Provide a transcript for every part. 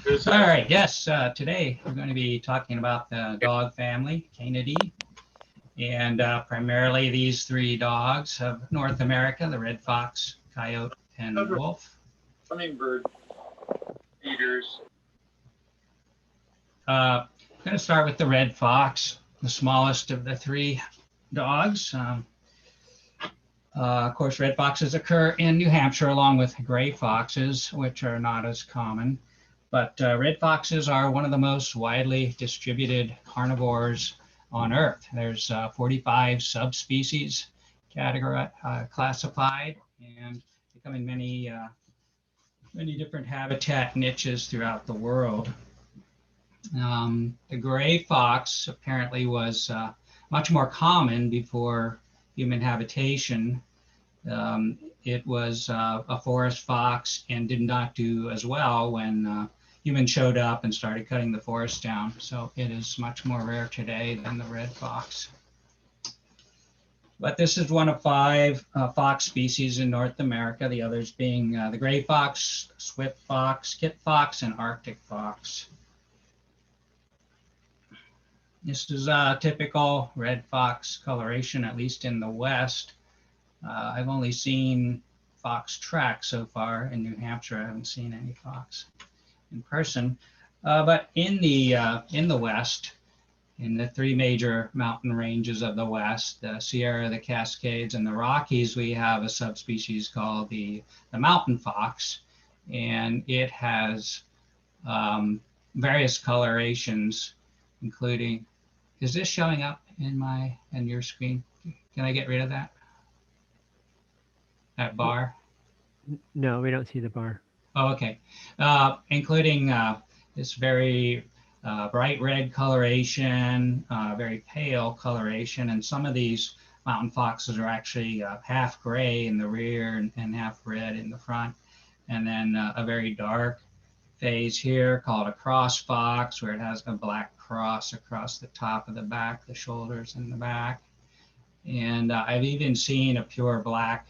All right, yes, today we're going to be talking about the dog family, Canidae, and primarily these three dogs of North America, the red fox, coyote, and wolf. Hummingbird feeders. I'm going to start with the red fox, the smallest of the three dogs. Of course, red foxes occur in New Hampshire along with gray foxes, which are not as common. But red foxes are one of the most widely distributed carnivores on Earth. There's 45 subspecies classified, and they come in many different habitat niches throughout the world. The gray fox apparently was much more common before human habitation. It was a forest fox and did not do as well when humans showed up and started cutting the forest down. So it is much more rare today than the red fox. But this is one of five fox species in North America, the others being the gray fox, swift fox, kit fox, and Arctic fox. This is a typical red fox coloration, at least in the West. I've only seen fox tracks so far in New Hampshire. I haven't seen any fox in person. But in the West, in the three major mountain ranges of the West, the Sierra, the Cascades, and the Rockies, we have a subspecies called the mountain fox, and it has various colorations, including, is this showing up in your screen? Can I get rid of that? That bar? No, we don't see the bar. Oh, okay. Including this very bright red coloration, very pale coloration, and some of these mountain foxes are actually half gray in the rear and half red in the front, and then a very dark phase here called a cross fox, where it has a black cross across the top of the back, the shoulders, and the back. And I've even seen a pure black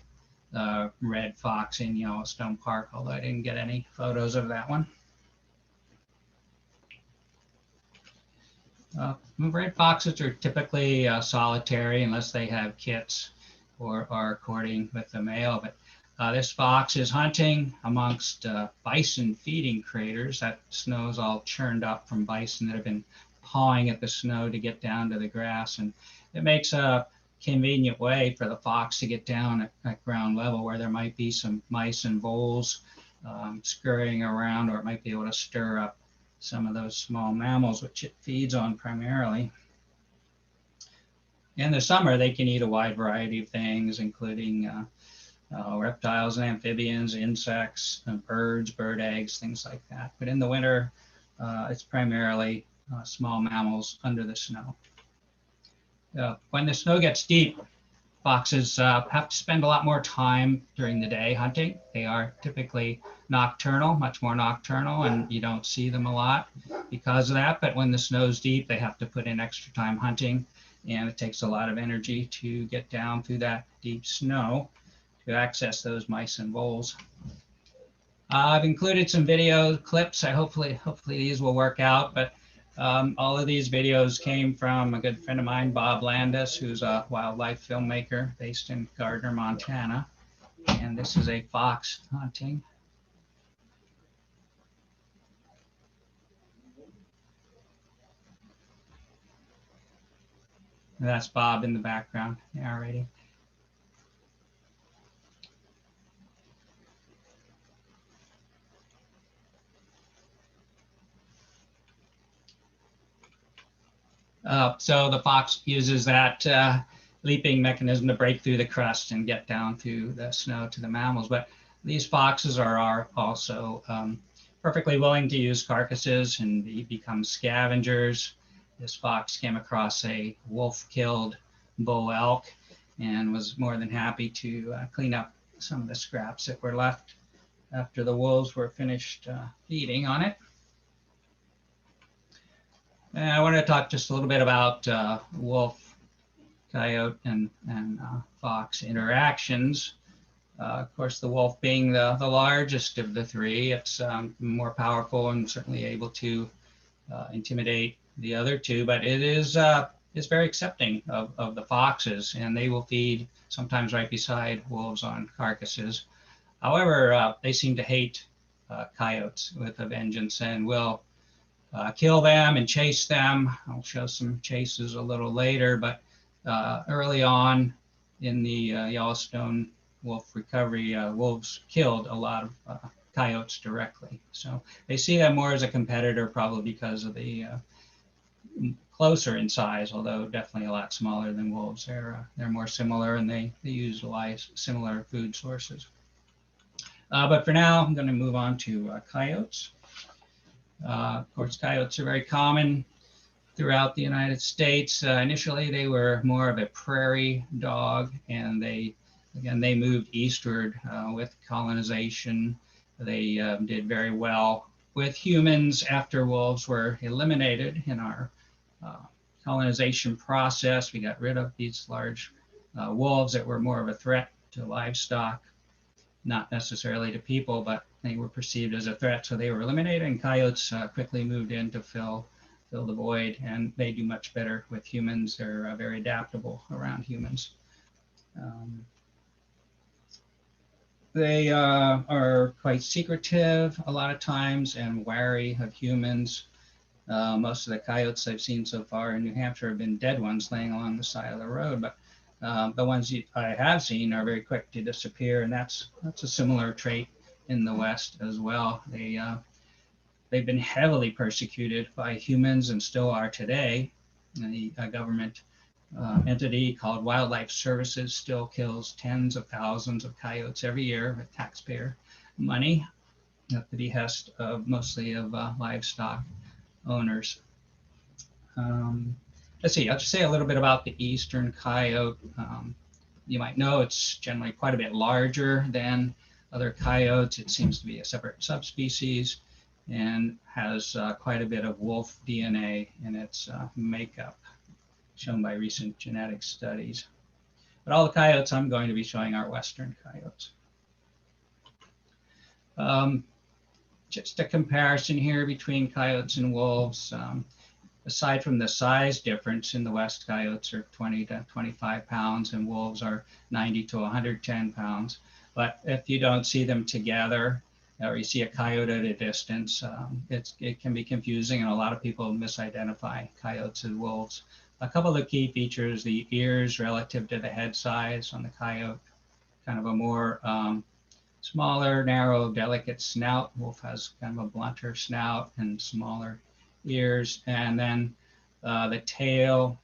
red fox in Yellowstone Park, although I didn't get any photos of that one. Red foxes are typically solitary unless they have kits or are courting with the male. But this fox is hunting amongst bison feeding craters. That snow is all churned up from bison that have been pawing at the snow to get down to the grass. And it makes a convenient way for the fox to get down at ground level, where there might be some mice and voles scurrying around, or it might be able to stir up some of those small mammals which it feeds on primarily. In the summer, they can eat a wide variety of things, including reptiles and amphibians, insects, birds, bird eggs, things like that. But in the winter, it's primarily small mammals under the snow. When the snow gets deep, foxes have to spend a lot more time during the day hunting. They are typically nocturnal, much more nocturnal, and you don't see them a lot because of that. But when the snow's deep, they have to put in extra time hunting, and it takes a lot of energy to get down through that deep snow to access those mice and voles. I've included some video clips. Hopefully these will work out, but all of these videos came from a good friend of mine, Bob Landis, who's a wildlife filmmaker based in Gardner, Montana. And this is a fox hunting. And that's Bob in the background narrating. So the fox uses that leaping mechanism to break through the crust and get down through the snow to the mammals. But these foxes are also perfectly willing to use carcasses and become scavengers. This fox came across a wolf-killed bull elk and was more than happy to clean up some of the scraps that were left after the wolves were finished feeding on it. And I want to talk just a little bit about wolf, coyote, and fox interactions. Of course, the wolf being the largest of the three, it's more powerful and certainly able to intimidate the other two, but it is very accepting of the foxes, and they will feed sometimes right beside wolves on carcasses. However, they seem to hate coyotes with a vengeance and will kill them and chase them. I'll show some chases a little later, but early on in the Yellowstone wolf recovery, wolves killed a lot of coyotes directly. So they see them more as a competitor, probably because of the closer in size, although definitely a lot smaller than wolves. They're more similar, and they utilize similar food sources. But for now, I'm going to move on to coyotes. Of course, coyotes are very common throughout the United States. Initially, they were more of a prairie dog, and they moved eastward with colonization. They did very well with humans after wolves were eliminated in our colonization process. We got rid of these large wolves that were more of a threat to livestock, not necessarily to people, but they were perceived as a threat, so they were eliminated, and coyotes quickly moved in to fill the void, and they do much better with humans. They're very adaptable around humans. They are quite secretive a lot of times and wary of humans. Most of the coyotes I've seen so far in New Hampshire have been dead ones laying along the side of the road, but the ones I have seen are very quick to disappear, and that's a similar trait in the West as well. They've been heavily persecuted by humans and still are today. The government entity called Wildlife Services still kills tens of thousands of coyotes every year with taxpayer money at the behest of mostly of livestock owners. Let's see, I'll just say a little bit about the eastern coyote. You might know it's generally quite a bit larger than other coyotes. It seems to be a separate subspecies and has quite a bit of wolf DNA in its makeup, shown by recent genetic studies. But all the coyotes I'm going to be showing are western coyotes. Just a comparison here between coyotes and wolves. Aside from the size difference, in the West, coyotes are 20 to 25 pounds and wolves are 90 to 110 pounds. But if you don't see them together, or you see a coyote at a distance, it can be confusing, and a lot of people misidentify coyotes as wolves. A couple of key features: the ears relative to the head size on the coyote, kind of a more smaller, narrow, delicate snout. Wolf has kind of a blunter snout and smaller ears. And then the tail,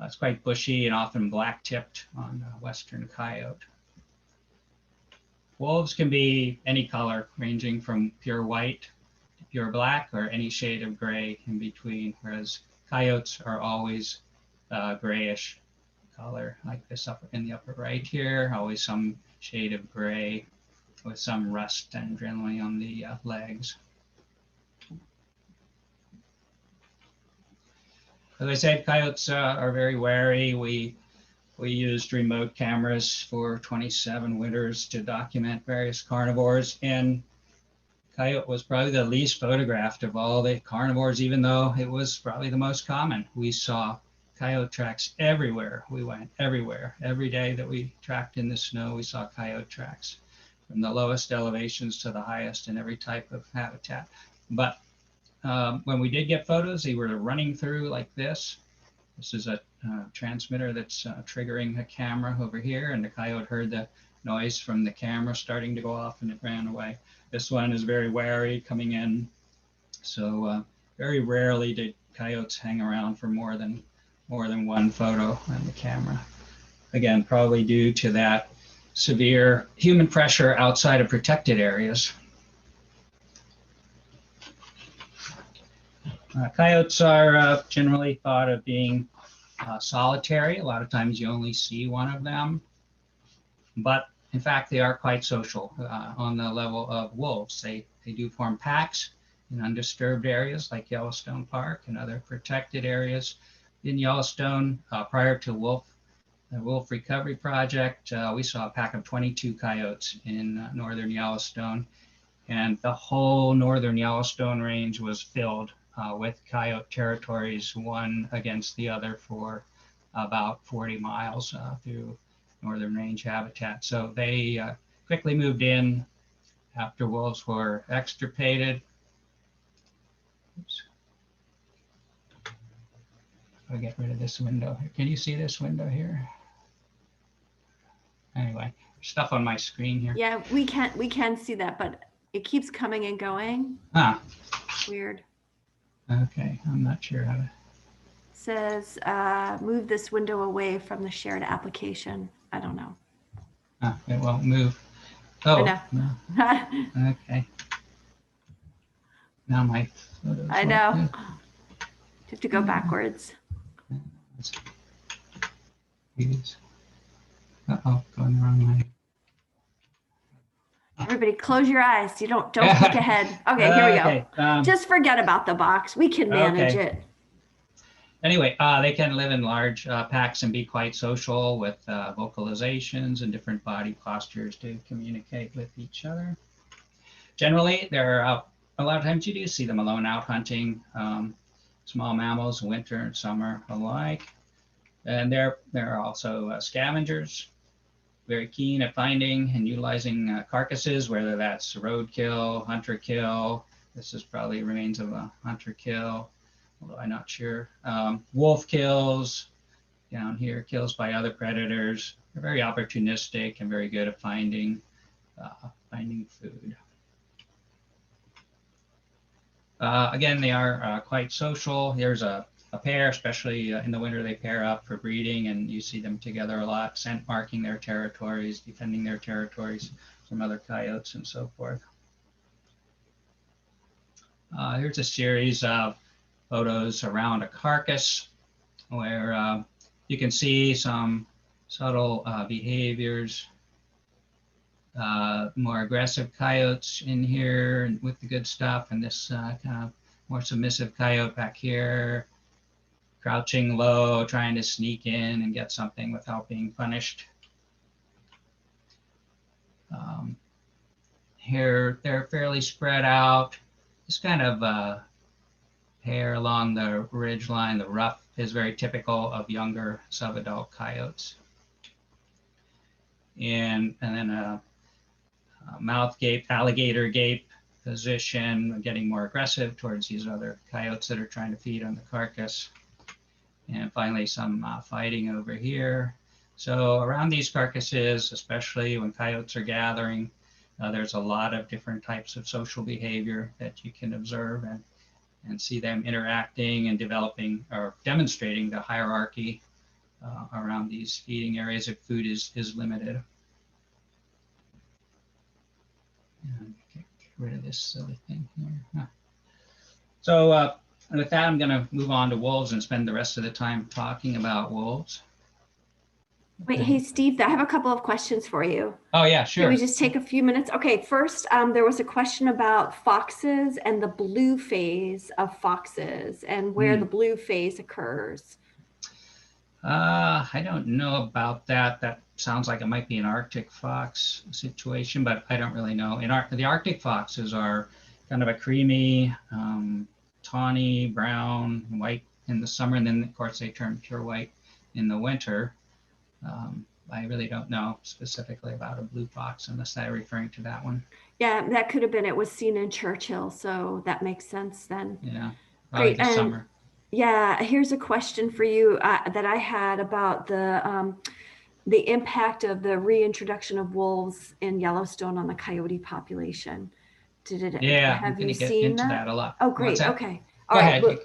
it's quite bushy and often black tipped on the western coyote. Wolves can be any color, ranging from pure white to pure black, or any shade of gray in between, whereas coyotes are always grayish color, like this up in the upper right here, always some shade of gray with some rust and generally on the legs. As I said, coyotes are very wary. We used remote cameras for 27 winters to document various carnivores, and coyote was probably the least photographed of all the carnivores, even though it was probably the most common. We saw coyote tracks everywhere. We went everywhere. Every day that we tracked in the snow, we saw coyote tracks, from the lowest elevations to the highest in every type of habitat. But when we did get photos, they were running through like this. This is a transmitter that's triggering a camera over here, and the coyote heard the noise from the camera starting to go off, and it ran away. This one is very wary coming in, so very rarely did coyotes hang around for more than one photo on the camera. Again, probably due to that severe human pressure outside of protected areas. Coyotes are generally thought of being solitary. A lot of times you only see one of them, but in fact they are quite social on the level of wolves. They do form packs in undisturbed areas like Yellowstone Park and other protected areas. In Yellowstone, prior to wolf the Wolf Recovery Project, we saw a pack of 22 coyotes in northern Yellowstone, and the whole northern Yellowstone range was filled with coyote territories, one against the other for about 40 miles through northern range habitat. So they quickly moved in after wolves were extirpated. Oops. I'll get rid of this window. Can you see this window here? Anyway, stuff on my screen here. Yeah, we can see that, but it keeps coming and going. Ah, Weird. okay. I'm not sure how to. Says move this window away from the shared application. I don't know. Ah, it won't move. I Oh, know. no. Okay. Now my photos I won't know. move. You have to go backwards. Use. Uh-oh, going the wrong way. Everybody close your eyes. You don't click ahead. Okay, here we go. Okay, Just forget about the box. We can manage okay. it. Anyway, they can live in large packs and be quite social with vocalizations and different body postures to communicate with each other. Generally, they're a lot of times you do see them alone out hunting small mammals, winter and summer alike. And they're also scavengers, very keen at finding and utilizing carcasses, whether that's roadkill, hunter kill. This is probably remains of a hunter kill, although I'm not sure. Wolf kills down here, kills by other predators. They're very opportunistic and very good at finding food. Again, they are quite social. Here's a pair, especially in the winter, they pair up for breeding, and you see them together a lot, scent marking their territories, defending their territories from other coyotes and so forth. Here's a series of photos around a carcass where you can see some subtle behaviors. More aggressive coyotes in here with the good stuff, and this kind of more submissive coyote back here, crouching low, trying to sneak in and get something without being punished. Here, they're fairly spread out. This kind of hair along the ridge line, the ruff, is very typical of younger subadult coyotes. And then a mouth gape, alligator gape position, getting more aggressive towards these other coyotes that are trying to feed on the carcass. And finally, some fighting over here. So around these carcasses, especially when coyotes are gathering, there's a lot of different types of social behavior that you can observe and see them interacting and developing or demonstrating the hierarchy around these feeding areas if food is limited. And get rid of this silly thing here. So with that, I'm going to move on to wolves and spend the rest of the time talking about wolves. Wait, hey, Steve, I have a couple of questions for you. Oh, yeah, sure. Can we just take a few minutes? Okay, first, there was a question about foxes and the blue phase of foxes and where the blue phase occurs. I don't know about that. That sounds like it might be an Arctic fox situation, but I don't really know. The Arctic foxes are kind of a creamy, tawny, brown, white in the summer, and then, of course, they turn pure white in the winter. I really don't know specifically about a blue fox unless they're referring to that one. Yeah, that could have been, it was seen in Churchill, so that makes sense then. Yeah, probably the summer. Yeah, here's a question for you that I had about the impact of the reintroduction of wolves in Yellowstone on the coyote population. Have you seen that a lot? Oh, great. Okay. All Go right. ahead.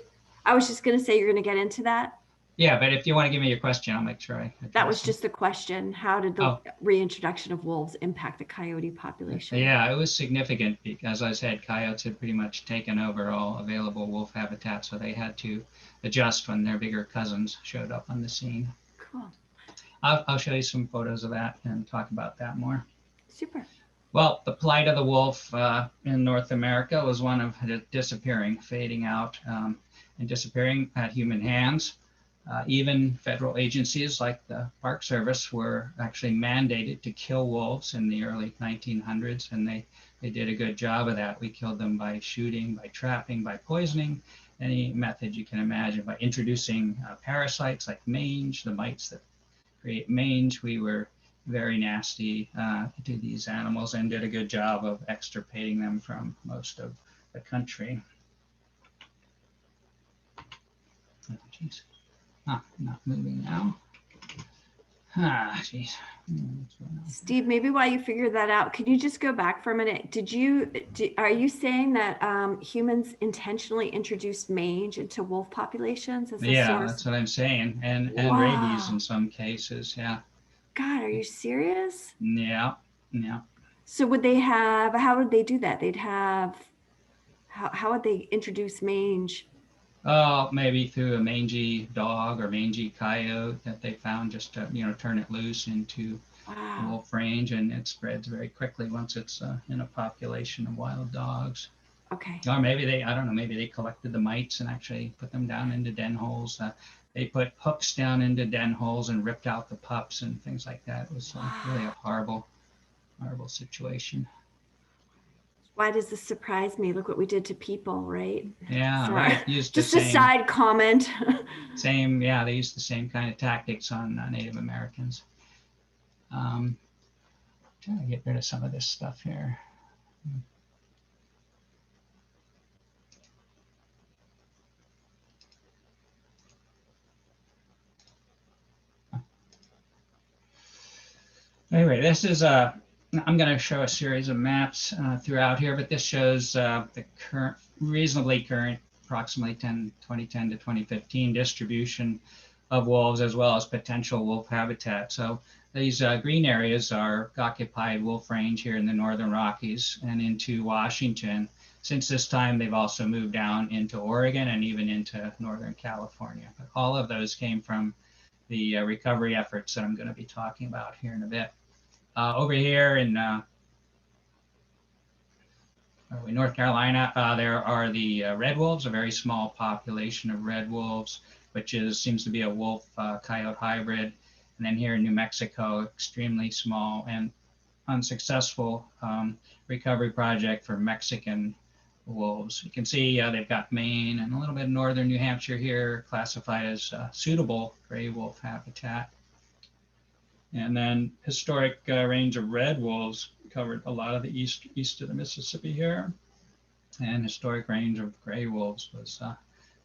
I was just going to say you're going to get into that. Yeah, but if you want to give me your question, I'll make sure I address That was just the question. How did the reintroduction of wolves impact the coyote population? Yeah, it was significant because, as I said, coyotes had pretty much taken over all available wolf habitat, so they had to adjust when their bigger cousins showed up on the scene. Cool. I'll show you some photos of that and talk about that more. Super. Well, the plight of the wolf in North America was one of disappearing, fading out, and disappearing at human hands. Even federal agencies like the Park Service were actually mandated to kill wolves in the early 1900s, and they did a good job of that. We killed them by shooting, by trapping, by poisoning, any method you can imagine, by introducing parasites like mange, the mites that create mange. We were very nasty to these animals and did a good job of extirpating them from most of the country. Oh, geez. Not moving now. Geez. Steve, maybe while you figure that out, could you just go back for a minute? Are you saying that humans intentionally introduced mange into wolf populations as a Yeah, source? that's what I'm saying. And Wow. rabies in some cases. Yeah. God, are you serious? Yeah. Yeah. So how would they do that? How would they introduce mange? Oh, maybe through a mangy dog or mangy coyote that they found, just to, turn it loose into Wow. wolf range, and it spreads very quickly once it's in a population of wild dogs. Okay. Or maybe I don't know, maybe they collected the mites and actually put them down into den holes. They put hooks down into den holes and ripped out the pups and things like that. It was really a horrible, horrible situation. Why does this surprise me? Look what we did to people, right? Yeah, Sorry. right. Used Just the a side comment. yeah, they used the same kind of tactics on Native Americans. Trying to get rid of some of this stuff here. Anyway, this is I'm going to show a series of maps throughout here, but this shows the reasonably current, approximately 2010 to 2015 distribution of wolves, as well as potential wolf habitat. So these green areas are occupied wolf range here in the Northern Rockies and into Washington. Since this time, they've also moved down into Oregon and even into Northern California. But all of those came from the recovery efforts that I'm going to be talking about here in a bit. Over here in North Carolina, there are the red wolves, a very small population of red wolves, which seems to be a wolf coyote hybrid. And then here in New Mexico, extremely small and unsuccessful recovery project for Mexican wolves. You can see they've got Maine and a little bit of northern New Hampshire here classified as suitable gray wolf habitat. And then historic range of red wolves covered a lot of the east of the Mississippi here. And historic range of gray wolves was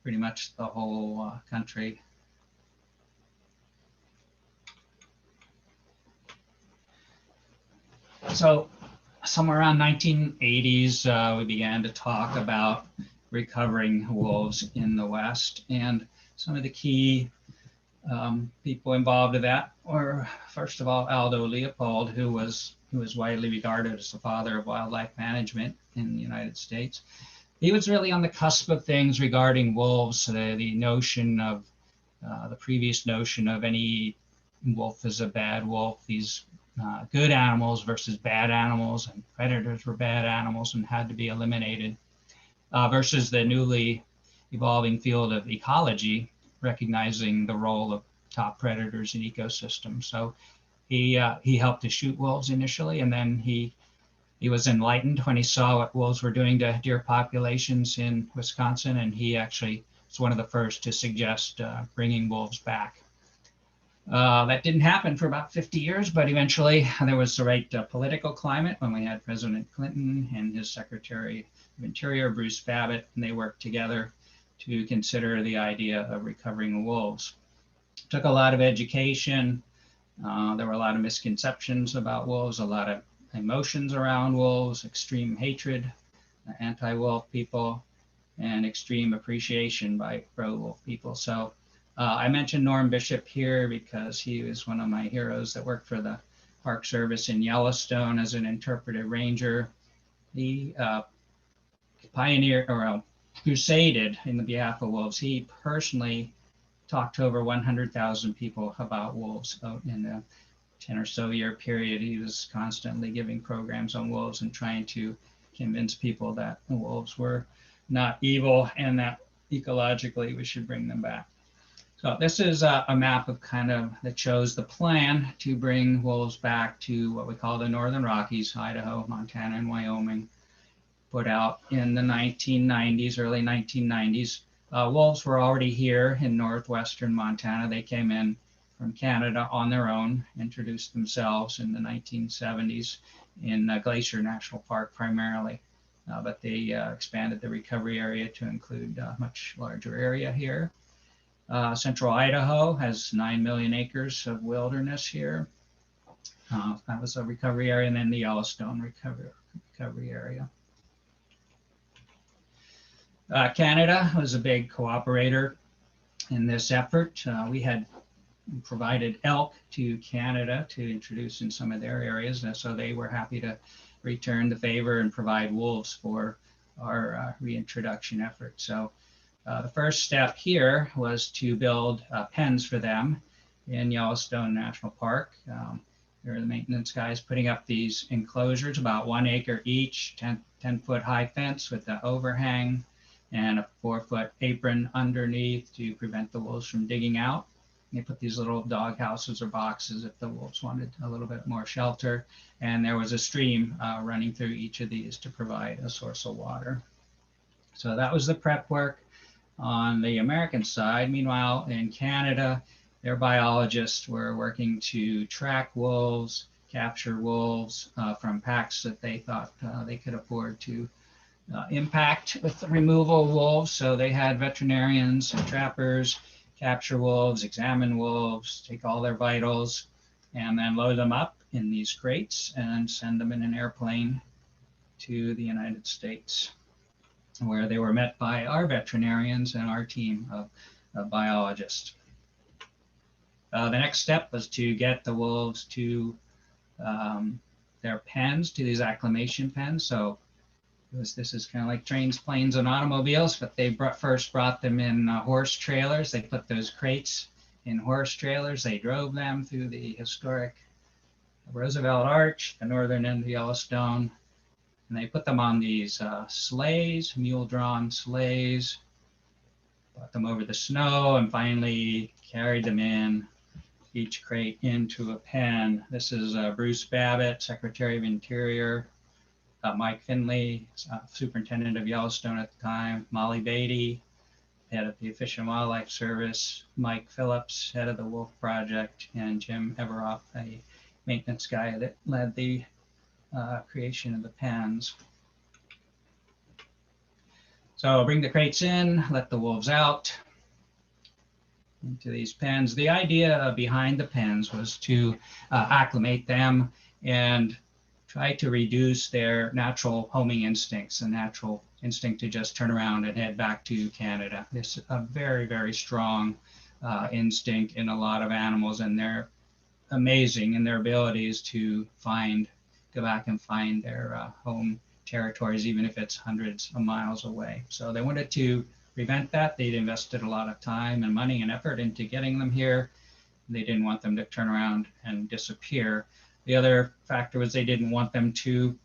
pretty much the whole country. So somewhere around 1980s, we began to talk about recovering wolves in the West. And some of the key people involved in that were, first of all, Aldo Leopold, who was widely regarded as the father of wildlife management in the United States. He was really on the cusp of things regarding wolves, the notion of the previous notion of any wolf is a bad wolf, these good animals versus bad animals, and predators were bad animals and had to be eliminated, versus the newly evolving field of ecology, recognizing the role of top predators in ecosystems. So he helped to shoot wolves initially, and then he was enlightened when he saw what wolves were doing to deer populations in Wisconsin, and he actually was one of the first to suggest bringing wolves back. That didn't happen for about 50 years, but eventually there was the right political climate when we had President Clinton and his Secretary of Interior, Bruce Babbitt, and they worked together to consider the idea of recovering wolves. It took a lot of education. There were a lot of misconceptions about wolves, a lot of emotions around wolves, extreme hatred, anti-wolf people, and extreme appreciation by pro-wolf people. So I mentioned Norm Bishop here because he was one of my heroes that worked for the Park Service in Yellowstone as an interpretive ranger. He pioneered or crusaded in the behalf of wolves. He personally talked to over 100,000 people about wolves in a 10 or so year period. He was constantly giving programs on wolves and trying to convince people that the wolves were not evil and that ecologically we should bring them back. So this is a map of kind of that shows the plan to bring wolves back to what we call the Northern Rockies, Idaho, Montana, and Wyoming, put out in the 1990s, early 1990s. Wolves were already here in northwestern Montana. They came in from Canada on their own, introduced themselves in the 1970s in Glacier National Park primarily. But they expanded the recovery area to include a much larger area here. Central Idaho has 9 million acres of wilderness here. That was a recovery area, and then the Yellowstone recovery area. Canada was a big cooperator in this effort. We had provided elk to Canada to introduce in some of their areas, and so they were happy to return the favor and provide wolves for our reintroduction effort. So the first step here was to build pens for them in Yellowstone National Park. There are the maintenance guys putting up these enclosures, about 1 acre each, 10-foot high fence with the overhang and a 4-foot apron underneath to prevent the wolves from digging out. They put these little dog houses or boxes if the wolves wanted a little bit more shelter. And there was a stream running through each of these to provide a source of water. So that was the prep work on the American side. Meanwhile, in Canada, their biologists were working to track wolves, capture wolves from packs that they thought they could afford to impact with the removal of wolves. So they had veterinarians and trappers capture wolves, examine wolves, take all their vitals, and then load them up in these crates and send them in an airplane to the United States, where they were met by our veterinarians and our team of biologists. The next step was to get the wolves to their pens, to these acclimation pens. So this is kind of like trains, planes, and automobiles, but they first brought them in horse trailers. They put those crates in horse trailers. They drove them through the historic Roosevelt Arch, the northern end of Yellowstone, and they put them on these sleighs, mule-drawn sleighs, brought them over the snow, and finally carried them in, each crate into a pen. This is Bruce Babbitt, Secretary of Interior, Mike Finley, Superintendent of Yellowstone at the time, Molly Beatty, head of the Fish and Wildlife Service, Mike Phillips, head of the Wolf Project, and Jim Everoff, a maintenance guy that led the creation of the pens. So bring the crates in, let the wolves out into these pens. The idea behind the pens was to acclimate them and try to reduce their natural homing instincts, the natural instinct to just turn around and head back to Canada. This is a very, very strong instinct in a lot of animals, and they're amazing in their abilities to go back and find their home territories, even if it's hundreds of miles away. So they wanted to prevent that. They'd invested a lot of time and money and effort into getting them here. They didn't want them to turn around and disappear. The other factor was they didn't want them to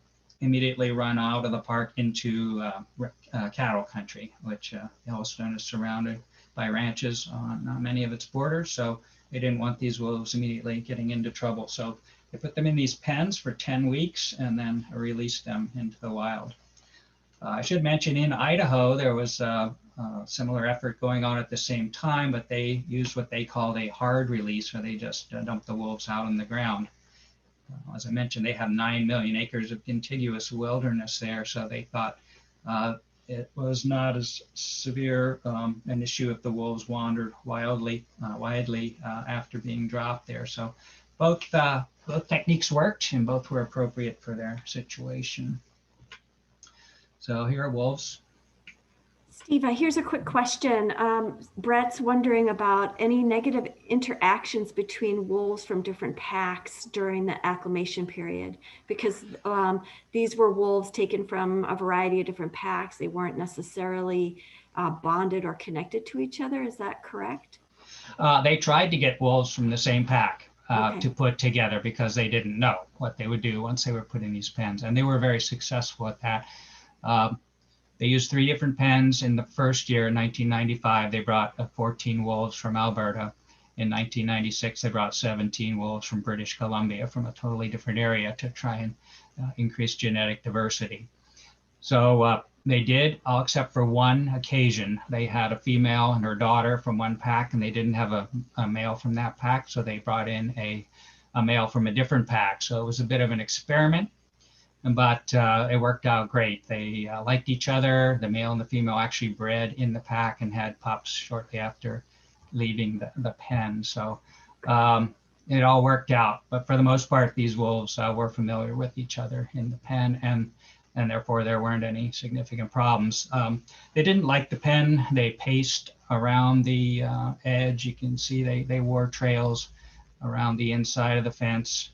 immediately run out of the park into cattle country, which Yellowstone is surrounded by ranches on many of its borders. So they didn't want these wolves immediately getting into trouble. So they put them in these pens for 10 weeks and then released them into the wild. I should mention in Idaho, there was a similar effort going on at the same time, but they used what they called a hard release, where they just dumped the wolves out on the ground. As I mentioned, they have 9 million acres of contiguous wilderness there, so they thought it was not as severe an issue if the wolves wandered widely after being dropped there. So both techniques worked, and both were appropriate for their situation. So here are wolves. Steve, here's a quick question. Brett's wondering about any negative interactions between wolves from different packs during the acclimation period, because these were wolves taken from a variety of different packs. They weren't necessarily bonded or connected to each other. Is that correct? They tried to get wolves from the same pack Okay. to put together, because they didn't know what they would do once they were put in these pens, and they were very successful at that. They used 3 different pens. In the first year, in 1995, they brought 14 wolves from Alberta. In 1996, they brought 17 wolves from British Columbia, from a totally different area, to try and increase genetic diversity. So they did, all except for one occasion. They had a female and her daughter from one pack, and they didn't have a male from that pack, so they brought in a male from a different pack. So it was a bit of an experiment, but it worked out great. They liked each other. The male and the female actually bred in the pack and had pups shortly after leaving the pen. So it all worked out. But for the most part, these wolves were familiar with each other in the pen, and therefore there weren't any significant problems. They didn't like the pen. They paced around the edge. You can see they wore trails around the inside of the fence.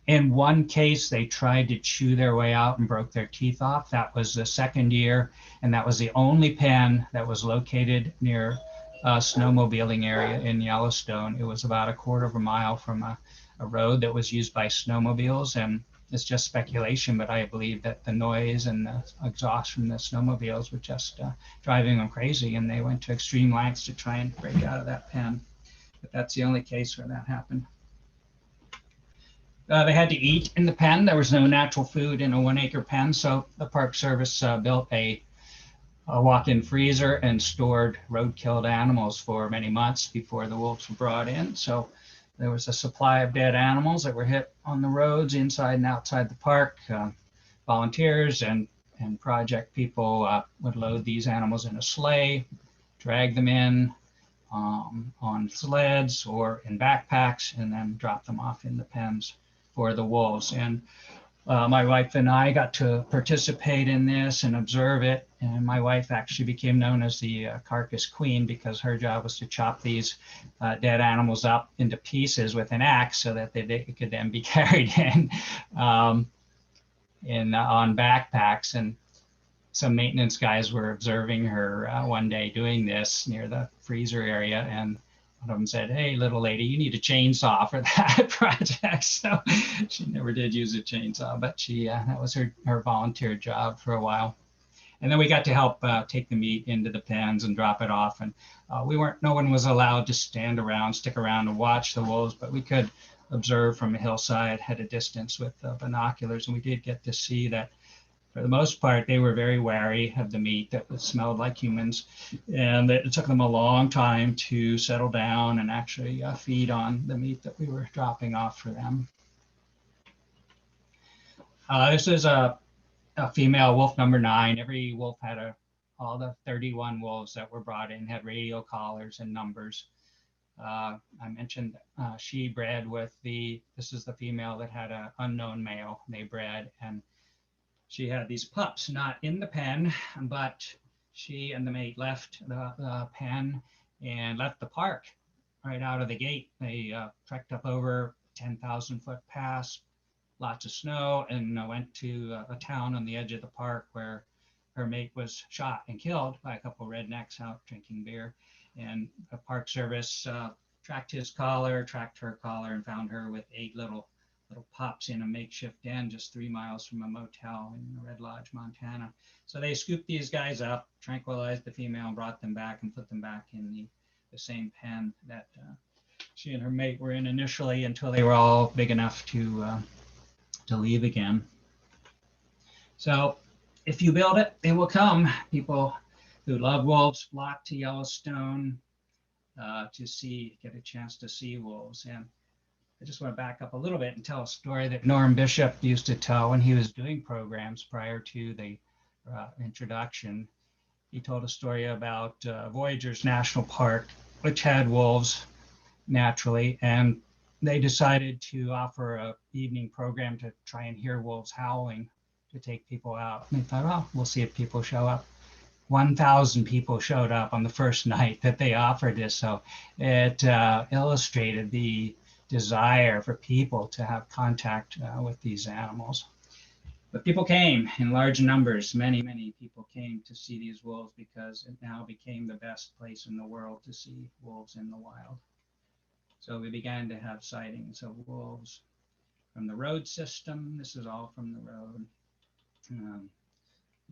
In one case, they tried to chew their way out and broke their teeth off. That was the second year, and that was the only pen that was located near a snowmobiling area in Yellowstone. It was about a quarter of a mile from a road that was used by snowmobiles, and it's just speculation, but I believe that the noise and the exhaust from the snowmobiles were just driving them crazy, and they went to extreme lengths to try and break out of that pen. But that's the only case where that happened. They had to eat in the pen. There was no natural food in a 1-acre pen, so the Park Service built a walk-in freezer and stored road-killed animals for many months before the wolves were brought in. So there was a supply of dead animals that were hit on the roads inside and outside the park. Volunteers and project people would load these animals in a sleigh, drag them in on sleds or in backpacks, and then drop them off in the pens for the wolves. And my wife and I got to participate in this and observe it. And my wife actually became known as the carcass queen, because her job was to chop these dead animals up into pieces with an axe so that they could then be carried on backpacks. And some maintenance guys were observing her one day doing this near the freezer area, and one of them said, "Hey, little lady, you need a chainsaw for that project." So she never did use a chainsaw, but that was her volunteer job for a while. And then we got to help take the meat into the pens and drop it off. And no one was allowed to stick around and watch the wolves, but we could observe from a hillside at a distance with binoculars. And we did get to see that, for the most part, they were very wary of the meat that smelled like humans. And it took them a long time to settle down and actually feed on the meat that we were dropping off for them. This is a female wolf number 9. Every wolf had all the 31 wolves that were brought in had radial collars and numbers. I mentioned she bred with this is the female that had an unknown male. They bred, and she had these pups, not in the pen, but she and the mate left the pen and left the park right out of the gate. They trekked up over 10,000-foot pass, lots of snow, and went to a town on the edge of the park where her mate was shot and killed by a couple of rednecks out drinking beer. And the Park Service tracked her collar, and found her with 8 little pups in a makeshift den just 3 miles from a motel in Red Lodge, Montana. So they scooped these guys up, tranquilized the female, and brought them back and put them back in the same pen that she and her mate were in initially, until they were all big enough to leave again. So if you build it, they will come. People who love wolves flock to Yellowstone to get a chance to see wolves. And I just want to back up a little bit and tell a story that Norm Bishop used to tell when he was doing programs prior to the introduction. He told a story about Voyageurs National Park, which had wolves naturally, and they decided to offer an evening program to try and hear wolves howling to take people out. And they thought, well, we'll see if people show up. 1,000 people showed up on the first night that they offered this. So it illustrated the desire for people to have contact with these animals. But people came in large numbers. Many, many people came to see these wolves, because it now became the best place in the world to see wolves in the wild. So we began to have sightings of wolves from the road system. This is all from the road.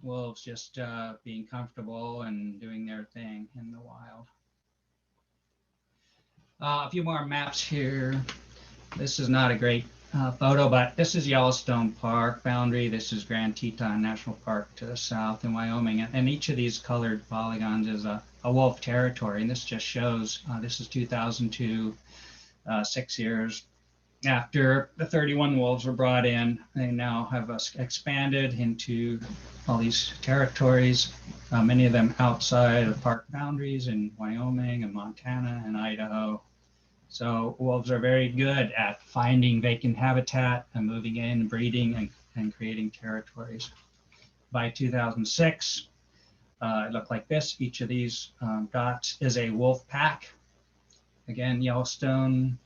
wolves just being comfortable and doing their thing in the wild. A few more maps here. This is not a great photo, but this is Yellowstone Park boundary. This is Grand Teton National Park to the south in Wyoming. And each of these colored polygons is a wolf territory. And this just shows, this is 2002, 6 years after the 31 wolves were brought in. They now have expanded into all these territories, many of them outside of park boundaries in Wyoming and Montana and Idaho. So wolves are very good at finding vacant habitat and moving in, breeding, and creating territories. By 2006, it looked like this. Each of these dots is a wolf pack. Again, Yellowstone,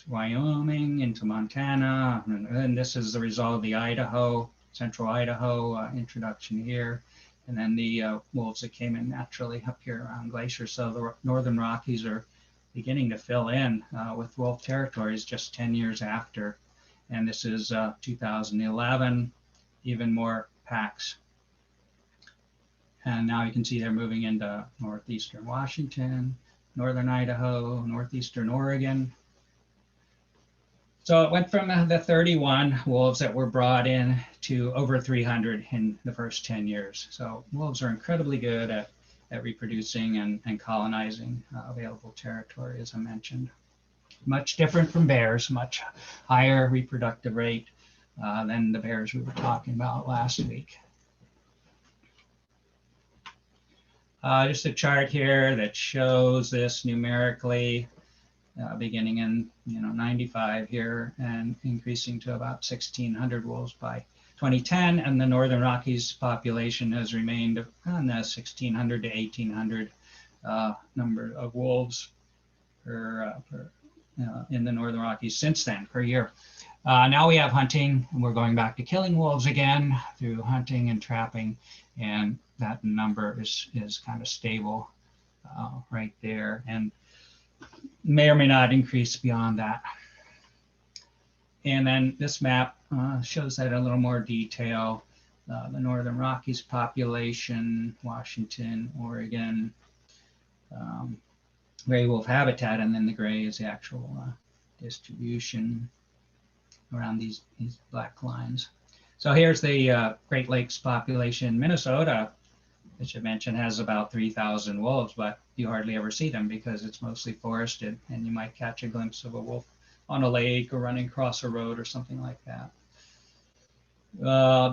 Wyoming into Montana, and this is the result of the Idaho, central Idaho introduction here. And then the wolves that came in naturally up here around Glacier. So the Northern Rockies are beginning to fill in with wolf territories just 10 years after. And this is 2011, even more packs. And now you can see they're moving into northeastern Washington, northern Idaho, northeastern Oregon. So it went from the 31 wolves that were brought in to over 300 in the first 10 years. So wolves are incredibly good at reproducing and colonizing available territory, as I mentioned. Much different from bears, much higher reproductive rate than the bears we were talking about last week. Just a chart here that shows this numerically, beginning in 95 here and increasing to about 1,600 wolves by 2010, and the Northern Rockies population has remained on the 1,600 to 1,800 number of wolves in the Northern Rockies since then per year. Now we have hunting, and we're going back to killing wolves again through hunting and trapping, and that number is kind of stable right there, and may or may not increase beyond that. And then this map shows that in a little more detail. The Northern Rockies population, Washington, Oregon, gray wolf habitat, and then the gray is the actual distribution around these black lines. So here's the Great Lakes population. Minnesota, I should mention, has about 3,000 wolves, but you hardly ever see them because it's mostly forested, and you might catch a glimpse of a wolf on a lake or running across a road or something like that.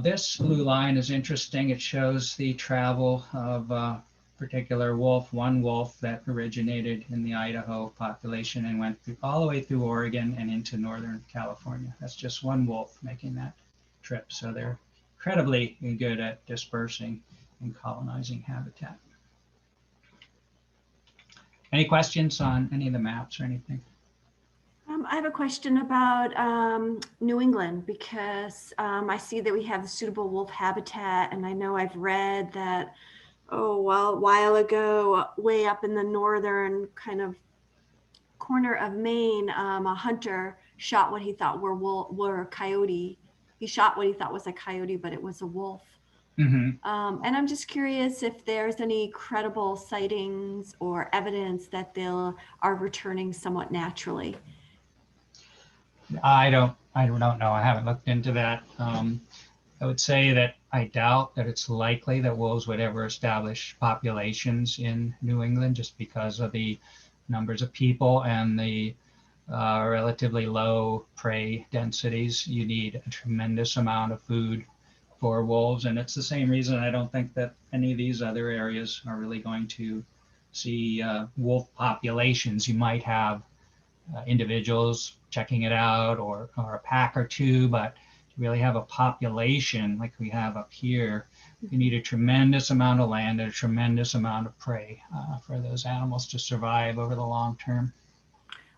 This blue line is interesting. It shows the travel of a particular wolf, one wolf that originated in the Idaho population and went all the way through Oregon and into Northern California. That's just one wolf making that trip. So they're incredibly good at dispersing and colonizing habitat. Any questions on any of the maps or anything? I have a question about New England, because I see that we have the suitable wolf habitat, and I know I've read that, a while ago, way up in the northern kind of corner of Maine, a hunter shot what he thought were a coyote. He shot what he thought was a coyote, but it was a wolf. And I'm just curious if there's any credible sightings or evidence that they are returning somewhat naturally. I don't know. I haven't looked into that. I would say that I doubt that it's likely that wolves would ever establish populations in New England, just because of the numbers of people and the relatively low prey densities. You need a tremendous amount of food for wolves, and it's the same reason I don't think that any of these other areas are really going to see wolf populations. You might have individuals checking it out, or a pack or two, but to really have a population like we have up here, you need a tremendous amount of land and a tremendous amount of prey for those animals to survive over the long term.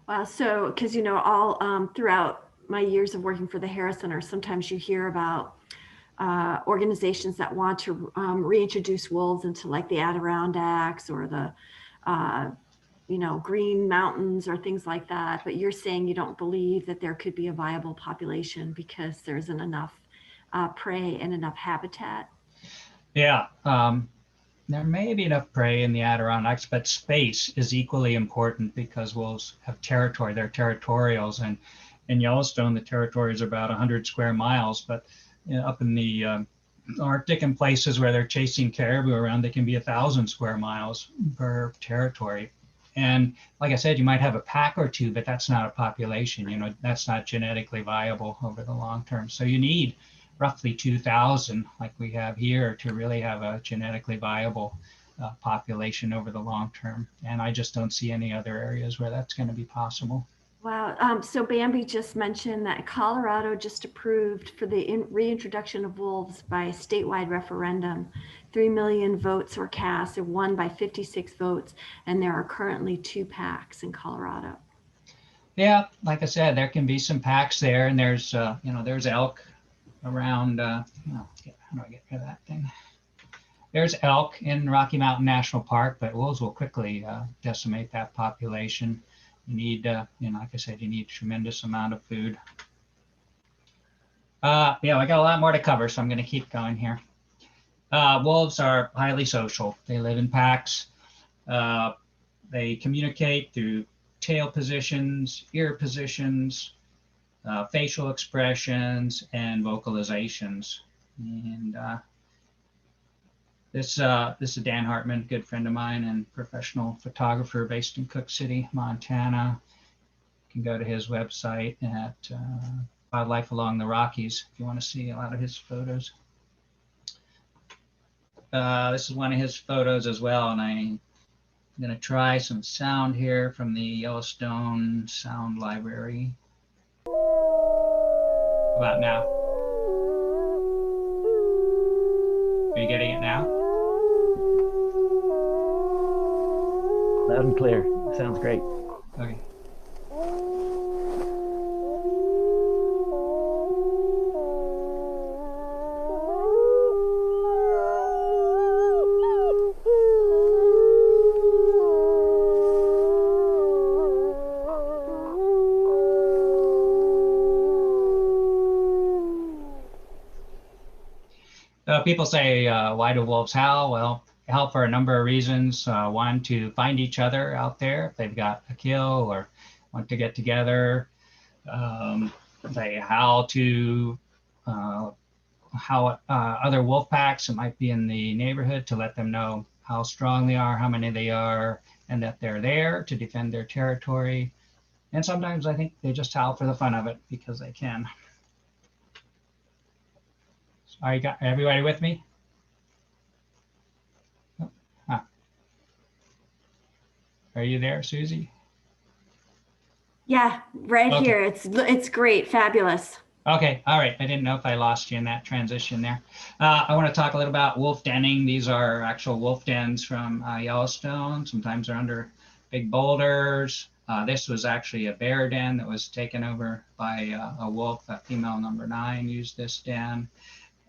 Wow. So, because all throughout my years of working for the Harris Center, sometimes you hear about organizations that want to reintroduce wolves into like the Adirondacks or the Green Mountains or things like that. But you're saying you don't believe that there could be a viable population because there isn't enough prey and enough habitat? Yeah. There may be enough prey in the Adirondacks, but space is equally important because wolves have territory. They're territorials, and in Yellowstone, the territory is about 100 square miles. But up in the Arctic and places where they're chasing caribou around, they can be 1,000 square miles per territory. And like I said, you might have a pack or two, but that's not a population. That's not genetically viable over the long term. So you need roughly 2,000, like we have here, to really have a genetically viable population over the long term. And I just don't see any other areas where that's going to be possible. Wow. So Bambi just mentioned that Colorado just approved for the reintroduction of wolves by a statewide referendum. 3 million votes were cast and won by 56 votes. And there are currently 2 packs in Colorado. Yeah, like I said, there can be some packs there, and there's there's elk around. How do I get rid of that thing? There's elk in Rocky Mountain National Park, but wolves will quickly decimate that population. You need, like I said, you need a tremendous amount of food. I got a lot more to cover, so I'm going to keep going here. Wolves are highly social. They live in packs. They communicate through tail positions, ear positions, facial expressions, and vocalizations. And this is Dan Hartman, good friend of mine and professional photographer based in Cook City, Montana. You can go to his website at Wildlife Along the Rockies if you want to see a lot of his photos. This is one of his photos as well, and I'm going to try some sound here from the Yellowstone Sound Library. How about now? Are you getting it now? Loud and clear. Sounds great. Okay. People say, why do wolves howl? Well, they howl for a number of reasons. One, to find each other out there if they've got a kill or want to get together. They howl to other wolf packs that might be in the neighborhood to let them know how strong they are, how many they are, and that they're there to defend their territory. And sometimes I think they just howl for the fun of it because they can. Are you got everybody with me? Huh. Are you there, Susie? Yeah, right Okay. here. It's great, fabulous. Okay, all right. I didn't know if I lost you in that transition there. I want to talk a little about wolf denning. These are actual wolf dens from Yellowstone. Sometimes they're under big boulders. This was actually a bear den that was taken over by a wolf. Female number 9 used this den.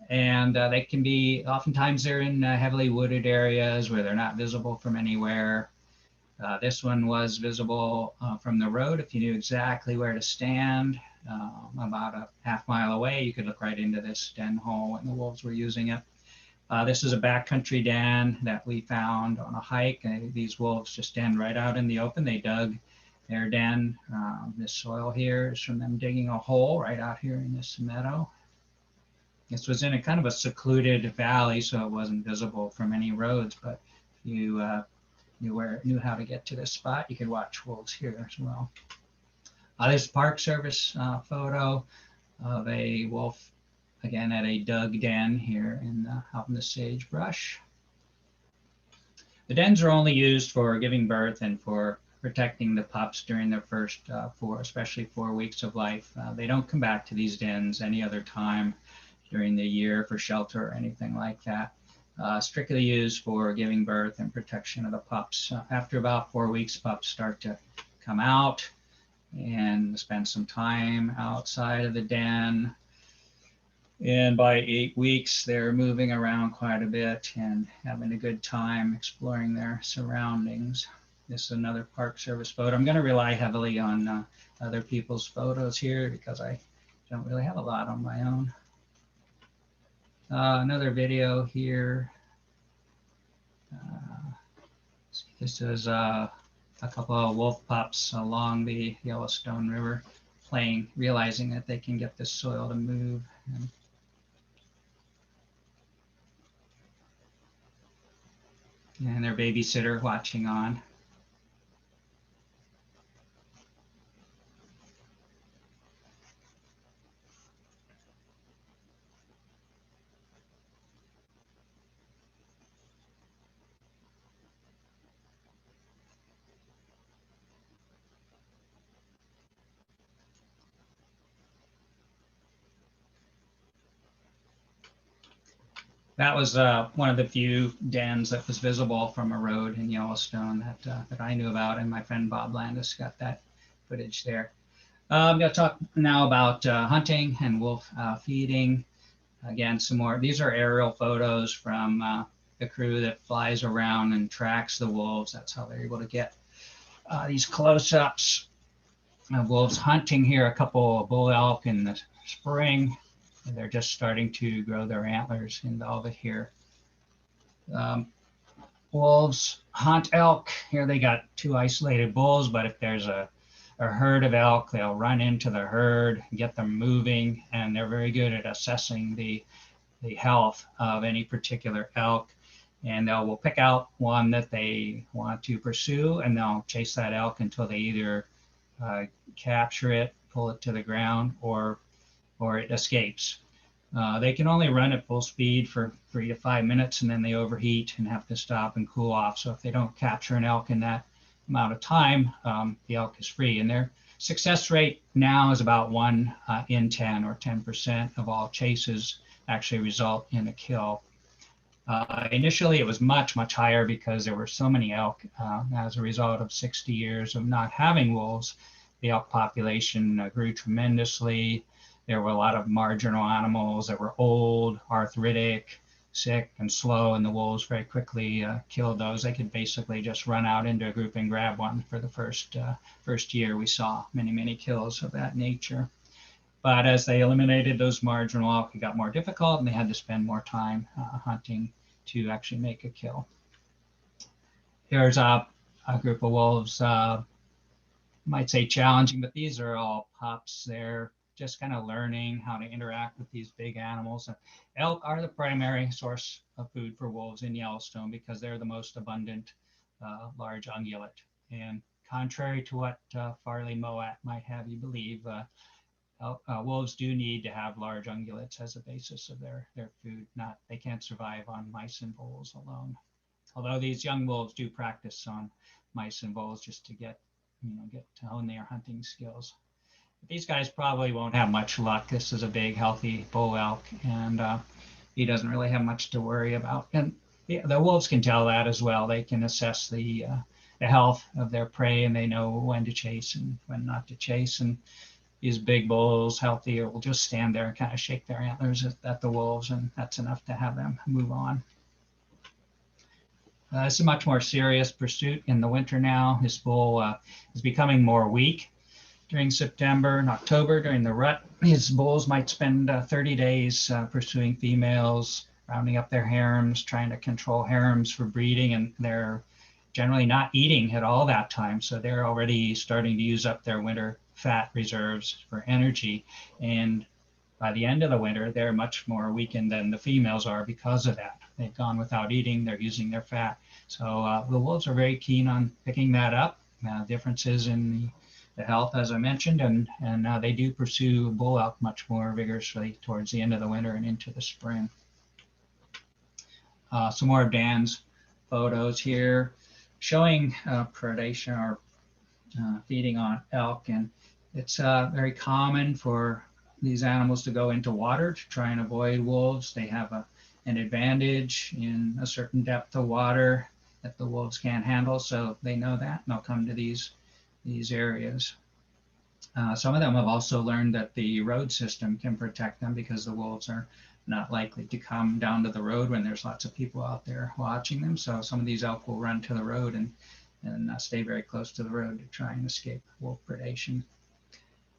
And they can be, oftentimes they're in heavily wooded areas where they're not visible from anywhere. This one was visible from the road if you knew exactly where to stand. About a half-mile away, you could look right into this den hole when the wolves were using it. This is a backcountry den that we found on a hike. These wolves just den right out in the open. They dug their den. This soil here is from them digging a hole right out here in this meadow. This was in a kind of a secluded valley, so it wasn't visible from any roads, but if you knew how to get to this spot, you could watch wolves here as well. This Park Service photo of a wolf, again at a dug den here out in the sagebrush. The dens are only used for giving birth and for protecting the pups during their first especially 4 weeks of life. They don't come back to these dens any other time during the year for shelter or anything like that. Strictly used for giving birth and protection of the pups. After about 4 weeks, pups start to come out and spend some time outside of the den. And by 8 weeks, they're moving around quite a bit and having a good time exploring their surroundings. This is another Park Service photo. I'm going to rely heavily on other people's photos here because I don't really have a lot on my own. Another video here. This is a couple of wolf pups along the Yellowstone River playing, realizing that they can get this soil to move. And their babysitter watching on. That was one of the few dens that was visible from a road in Yellowstone that I knew about, and my friend Bob Landis got that footage there. I'm going to talk now about hunting and wolf feeding. Again, some more. These are aerial photos from the crew that flies around and tracks the wolves. That's how they're able to get these close-ups of wolves hunting here. A couple of bull elk in the spring. They're just starting to grow their antlers in velvet here. Wolves hunt elk. Here they got two isolated bulls, but if there's a herd of elk, they'll run into the herd, get them moving, and they're very good at assessing the health of any particular elk. And they will pick out one that they want to pursue, and they'll chase that elk until they either capture it, pull it to the ground, or it escapes. They can only run at full speed for 3 to 5 minutes, and then they overheat and have to stop and cool off. So if they don't capture an elk in that amount of time, the elk is free. And their success rate now is about 1 in 10, or 10% of all chases actually result in a kill. Initially, it was much, much higher because there were so many elk. As a result of 60 years of not having wolves, the elk population grew tremendously. There were a lot of marginal animals that were old, arthritic, sick, and slow, and the wolves very quickly killed those. They could basically just run out into a group and grab one. For the first year, we saw many, many kills of that nature. But as they eliminated those marginal elk, it got more difficult, and they had to spend more time hunting to actually make a kill. Here's a group of wolves, might say challenging, but these are all pups. They're just kind of learning how to interact with these big animals. Elk are the primary source of food for wolves in Yellowstone because they're the most abundant large ungulate. And contrary to what Farley Moat might have you believe, wolves do need to have large ungulates as a basis of their food. They can't survive on mice and voles alone. Although these young wolves do practice on mice and voles just to get to hone their hunting skills. These guys probably won't have much luck. This is a big, healthy bull elk, and he doesn't really have much to worry about. And the wolves can tell that as well. They can assess the health of their prey, and they know when to chase and when not to chase. And these big bulls, healthy, will just stand there and kind of shake their antlers at the wolves, and that's enough to have them move on. It's a much more serious pursuit in the winter now. This bull is becoming more weak. During September and October, during the rut, these bulls might spend 30 days pursuing females, rounding up their harems, trying to control harems for breeding, and they're generally not eating at all that time. So they're already starting to use up their winter fat reserves for energy. And by the end of the winter, they're much more weakened than the females are because of that. They've gone without eating, they're using their fat. So the wolves are very keen on picking that up. Differences in the health, as I mentioned, and they do pursue bull elk much more vigorously towards the end of the winter and into the spring. Some more of Dan's photos here showing predation or feeding on elk, and it's very common for these animals to go into water to try and avoid wolves. They have an advantage in a certain depth of water that the wolves can't handle, so they know that, and they'll come to these areas. Some of them have also learned that the road system can protect them because the wolves are not likely to come down to the road when there's lots of people out there watching them. So some of these elk will run to the road and stay very close to the road to try and escape wolf predation.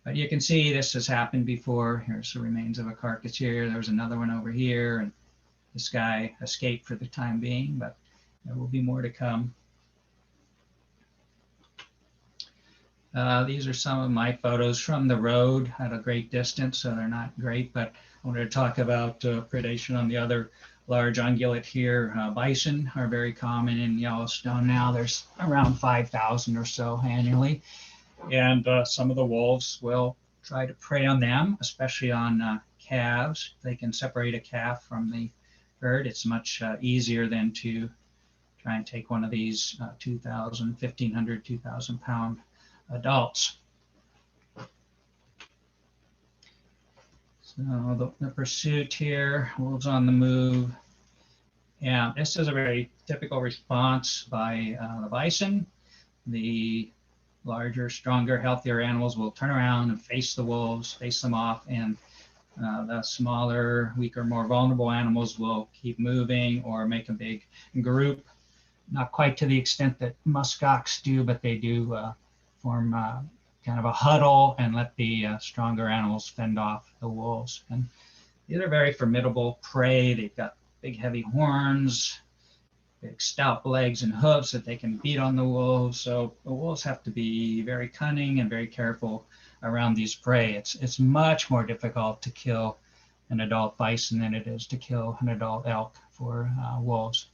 But you can see this has happened before. Here's the remains of a carcass here. There's another one over here, and this guy escaped for the time being, but there will be more to come. These are some of my photos from the road at a great distance, so they're not great, but I wanted to talk about predation on the other large ungulate here. Bison are very common in Yellowstone now. There's around 5,000 or so annually, and some of the wolves will try to prey on them, especially on calves. They can separate a calf from the herd. It's much easier than to try and take one of these 2,000, 1,500, 2,000 pound adults. So the pursuit here, wolves on the move. Yeah, this is a very typical response by the bison. The larger, stronger, healthier animals will turn around and face the wolves, face them off, and the smaller, weaker, more vulnerable animals will keep moving or make a big group. Not quite to the extent that muskox do, but they do form kind of a huddle and let the stronger animals fend off the wolves. And these are very formidable prey. They've got big, heavy horns, big, stout legs and hooves that they can beat on the wolves. So the wolves have to be very cunning and very careful around these prey. It's much more difficult to kill an adult bison than it is to kill an adult elk for wolves.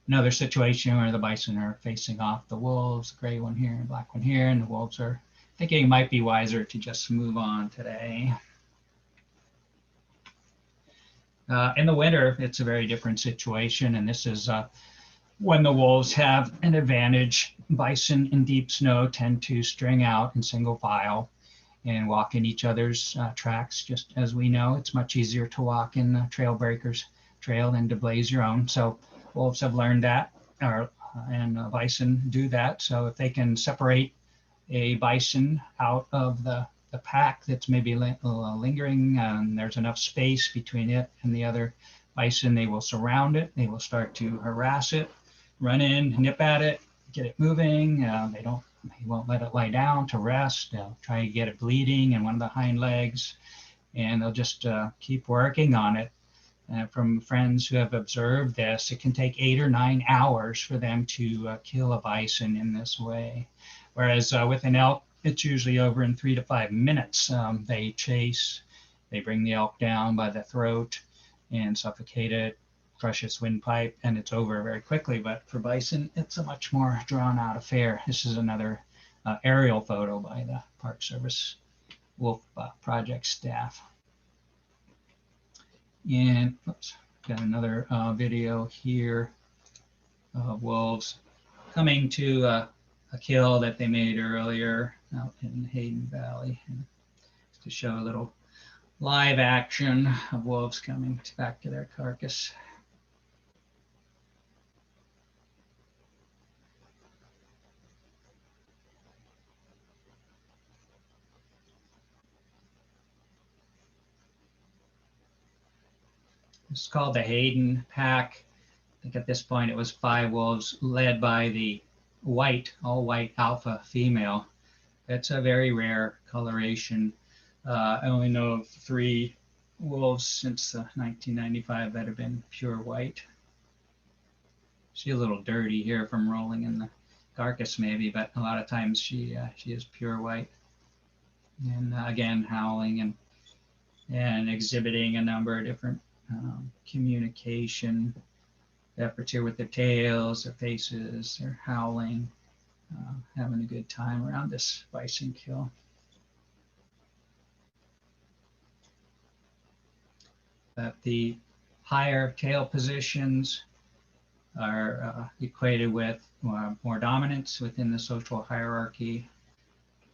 Another situation where the bison are facing off the wolves, the gray one here and black one here, and the wolves are thinking it might be wiser to just move on today. In the winter, it's a very different situation, and this is when the wolves have an advantage. Bison in deep snow tend to string out in single file and walk in each other's tracks. Just as we know, it's much easier to walk in the trail breaker's trail than to blaze your own. So wolves have learned that, and bison do that. So if they can separate a bison out of the pack that's maybe lingering, and there's enough space between it and the other bison, they will surround it. They will start to harass it, run in, nip at it, get it moving. They won't let it lie down to rest. They'll try to get it bleeding in one of the hind legs, and they'll just keep working on it. From friends who have observed this, it can take 8 or 9 hours for them to kill a bison in this way. Whereas with an elk, it's usually over in 3 to 5 minutes. They chase, they bring the elk down by the throat and suffocate it, crush its windpipe, and it's over very quickly. But for bison, it's a much more drawn out affair. This is another aerial photo by the Park Service Wolf Project staff. And oops, got another video here of wolves coming to a kill that they made earlier out in Hayden Valley, and to show a little live action of wolves coming back to their carcass. It's called the Hayden pack. I think at this point it was 5 wolves led by the white, all white alpha female. It's a very rare coloration. I only know of 3 wolves since 1995 that have been pure white. She's a little dirty here from rolling in the carcass maybe, but a lot of times she is pure white. And again, howling and exhibiting a number of different communication efforts here with their tails, their faces, their howling, having a good time around this bison kill. That the higher tail positions are equated with more dominance within the social hierarchy.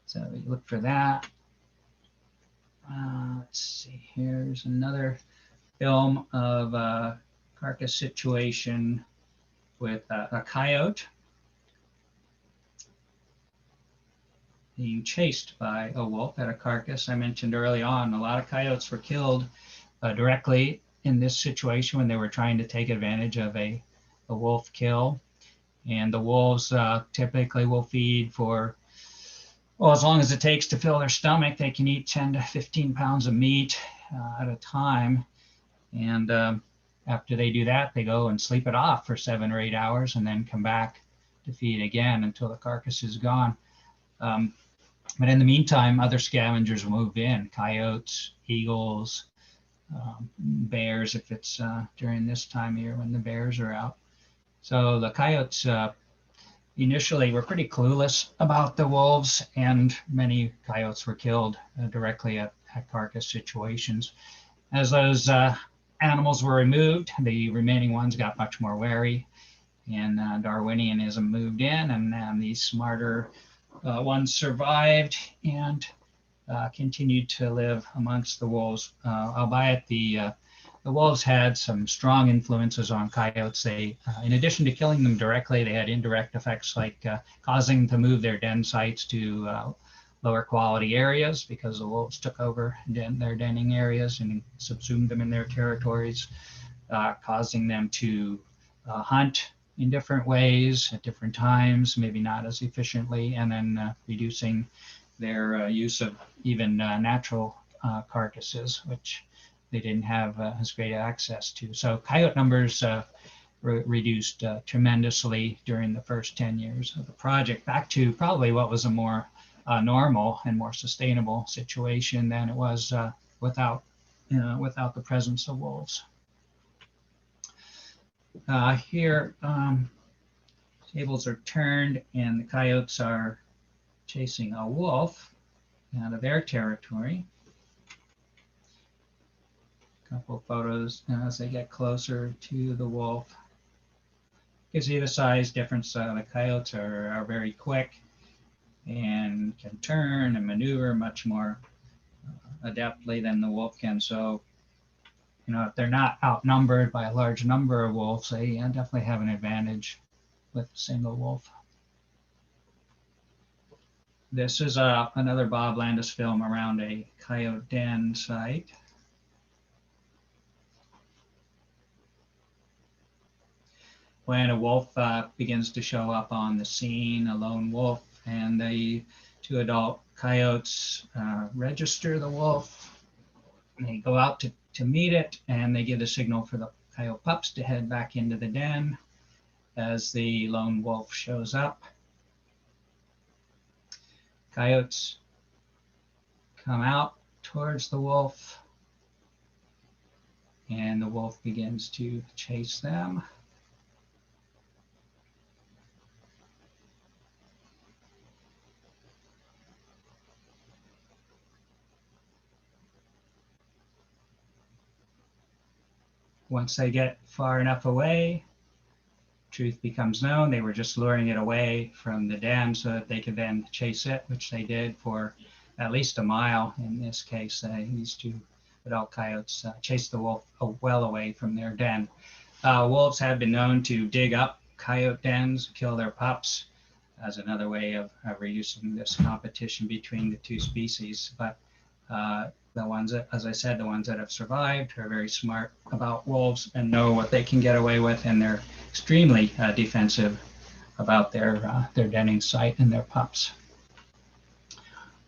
So we look for that. Let's see, here's another film of a carcass situation with a coyote being chased by a wolf at a carcass. I mentioned early on, a lot of coyotes were killed directly in this situation when they were trying to take advantage of a wolf kill. And the wolves typically will feed for, well, as long as it takes to fill their stomach. They can eat 10 to 15 pounds of meat at a time. And after they do that, they go and sleep it off for 7 or 8 hours and then come back to feed again until the carcass is gone. But in the meantime, other scavengers move in, coyotes, eagles, bears, if it's during this time of year when the bears are out. So the coyotes initially were pretty clueless about the wolves, and many coyotes were killed directly at carcass situations. As those animals were removed, the remaining ones got much more wary, and Darwinianism moved in, and these smarter ones survived and continued to live amongst the wolves. Albeit the wolves had some strong influences on coyotes. They, in addition to killing them directly, they had indirect effects like causing them to move their den sites to lower quality areas because the wolves took over their denning areas and subsumed them in their territories, causing them to hunt in different ways at different times, maybe not as efficiently, and then reducing their use of even natural carcasses, which they didn't have as great access to. So coyote numbers reduced tremendously during the first 10 years of the project, back to probably what was a more normal and more sustainable situation than it was without the presence of wolves. Here, tables are turned and the coyotes are chasing a wolf out of their territory. A couple of photos as they get closer to the wolf. You can see the size difference. The coyotes are very quick and can turn and maneuver much more adeptly than the wolf can. So, you know, if they're not outnumbered by a large number of wolves, they definitely have an advantage with a single wolf. This is another Bob Landis film around a coyote den site. When a wolf begins to show up on the scene, a lone wolf, and the 2 adult coyotes register the wolf. They go out to meet it, and they give the signal for the coyote pups to head back into the den as the lone wolf shows up. Coyotes come out towards the wolf, and the wolf begins to chase them. Once they get far enough away, truth becomes known. They were just luring it away from the den so that they could then chase it, which they did for at least a mile. In this case, these 2 adult coyotes chased the wolf well away from their den. Wolves have been known to dig up coyote dens, kill their pups, as another way of reducing this competition between the 2 species. But the ones that, as I said, the ones that have survived are very smart about wolves and know what they can get away with, and they're extremely defensive about their denning site and their pups.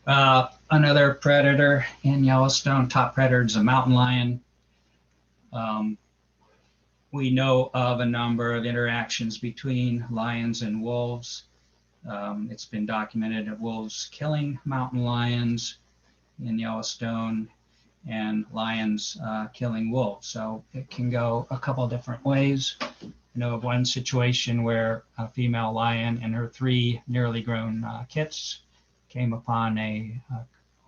Another predator in Yellowstone, top predator, is a mountain lion. We know of a number of interactions between lions and wolves. It's been documented of wolves killing mountain lions in Yellowstone and lions killing wolves. So it can go a couple different ways. I know of one situation where a female lion and her 3 nearly grown kits came upon